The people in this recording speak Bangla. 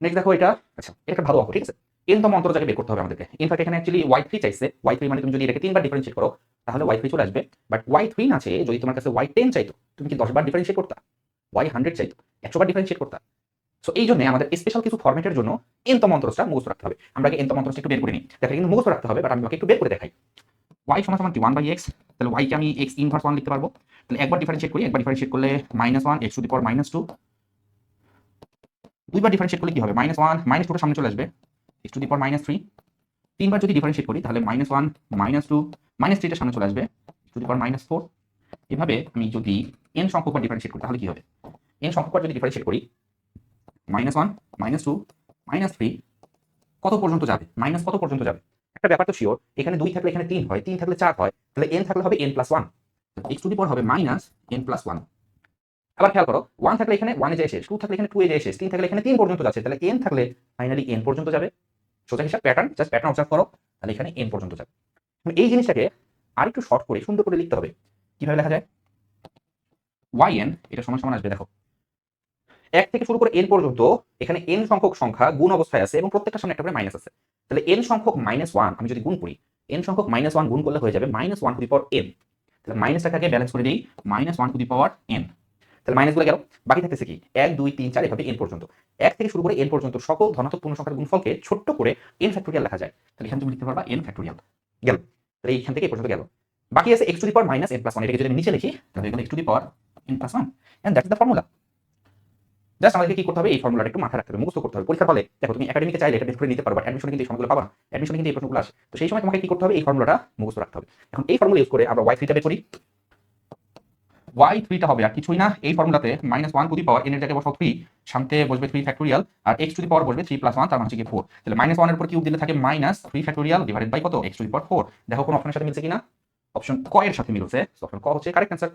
নেক্সট দেখো এটা, আচ্ছা এটা একটা ভালো অঙ্ক, ঠিক আছে। এনতম অন্তরজাকে বের করতে হবে আমাদেরকে। ইনফ্যাক্ট এখানে অ্যাকচুয়ালি y3 চাইছে। y3 মানে তুমি যদি এটাকে 3 বার ডিফারেনশিয়েট করো তাহলে y3 চলে আসবে। বাট y3 না চেয়ে যদি তোমার কাছে y10 চাইতো, তুমি কি 10 বার ডিফারেনশিয়েট করতা? y100 চাইতো, 100 বার ডিফারেনশিয়েট করতা। সো এই জন্য আমাদের স্পেশাল কিছু ফরম্যাটের জন্য এনতম অন্তরজটা মুখস্থ রাখতে হবে। আমরা আগে এনতম অন্তরজটা একটু বের করে নিই। দেখো কিন্তু মুখস্থ রাখতে হবে, বাট আমি তোমাকে একটু বের করে দেখাই। y সমান কি 1/x, তাহলে y কে আমি x ইনভার্স 1 লিখতে পারবো। তাহলে একবার ডিফারেনশিয়েট করি, একবার ডিফারেনশিয়েট করলে -1 x টু দি পাওয়ার -2, দুইবার ডিফারেনশিয়েট করলে কি হবে? -1 -2 সামনে চলে আসবে, x টু দি পাওয়ার -3। তিনবার যদি ডিফারেনশিয়েট করি তাহলে -1 -2 -3 টা সামনে চলে আসবে, x টু দি পাওয়ার -4। এভাবে আমি যদি n সংখ্যকবার ডিফারেনশিয়েট করি তাহলে কি হবে? n সংখ্যকবার যদি ডিফারেনশিয়েট করি -1 -2 -3 কত পর্যন্ত যাবে? মাইনাস কত পর্যন্ত যাবে? একটা ব্যাপার তো শিওর, এখানে 2 থাকলে এখানে 3 হয়, 3 থাকলে 4 হয়, তাহলে n থাকলে হবে n+1, x টু দি পাওয়ার হবে -n+1। আবার খেয়াল করো, 1 থাকলে এখানে 1 এ যায় শেষ, 2 থাকলে এখানে 2 এ যায় শেষ, 3 থাকলে এখানে 3 পর্যন্ত যাচ্ছে, তাহলে n থাকলে ফাইনালি n পর্যন্ত যাবে। সোজা হিসাব, প্যাটার্ন, জাস্ট প্যাটার্ন অবজার্ভ করো, তাহলে এখানে n পর্যন্ত যাবে। এই জিনিসটাকে আরেকটু শর্ট করে সুন্দর করে লিখতে হবে। কিভাবে লেখা যায়? yn এটা সমান সমান আসবে, দেখো 1 থেকে শুরু করে n পর্যন্ত এখানে n সংখ্যক সংখ্যা গুণ অবস্থায় আছে এবং প্রত্যেকটার সামনে একটা করে মাইনাস আছে। তাহলে n সংখ্যক -1 আমি যদি গুণ করি, n সংখ্যক -1 গুণ করলে হয়ে যাবে -1 টু দি পাওয়ার n। তাহলে মাইনাসটাকে আগে ব্যালেন্স করে দেই, -1 টু দি পাওয়ার n। তাহলে মাইনাসগুলো গেল, বাকি থাকতেছে কি 1 2 3 4 এভাবে n পর্যন্ত। 1 থেকে শুরু করে n পর্যন্ত সকল ধনাত্মক পূর্ণ সংখ্যার গুণফলকে ছোট্ট করে n ফ্যাক্টোরিয়াল লেখা যায়। তাহলে এখানে তুমি লিখতে পারবা n ফ্যাক্টোরিয়াল। গেল, তাহলে এইখান থেকে এই পর্যন্ত গেল। বাকি আছে x to the power -n+1, এটাকে যদি আমি নিচে লিখি তাহলে এখানে x to the power n+1 and that's the formula. Just আমাদেরকে কি করতে হবে? এই ফর্মুলাটা একটু মাথায় রাখতে হবে, মুখস্থ করতে হবে। পরীক্ষার হলে দেখো তুমি একাডেমিকে চাইলে এটা বের করে নিতে পারো, বাট অ্যাডমিশনে কিন্তু এই ফর্মুলা পাবা না। অ্যাডমিশনে কিন্তু এই প্রশ্নগুলো আসে। তো সেই সময় তোমাকে কি করতে হবে? এই ফর্মুলাটা মুখস্থ রাখতে হবে। এখন এই ফর্মুলা ইউজ করে আমরা y3 টা বের করি। y3 টা হবে আর কিছুই না, এই ফর্মুলাতে -1 টু দি পাওয়ার n এর জায়গায় বসাও 3, সামনে বসবে 3 ফ্যাক্টোরিয়াল, আর x টু দি পাওয়ার বসবে 3+1, তার মানে হচ্ছে কি 4। তাহলে -1 এর উপর কিউব দিলে থাকে -3 ফ্যাক্টোরিয়াল ডিভাইডেড বাই কত? x টু দি পাওয়ার 4। দেখো কোন অপশনের সাথে মিলছে কিনা? অপশন ক এর সাথে মিলছে। অপশন ক হচ্ছে কারেক্ট অ্যান্সার।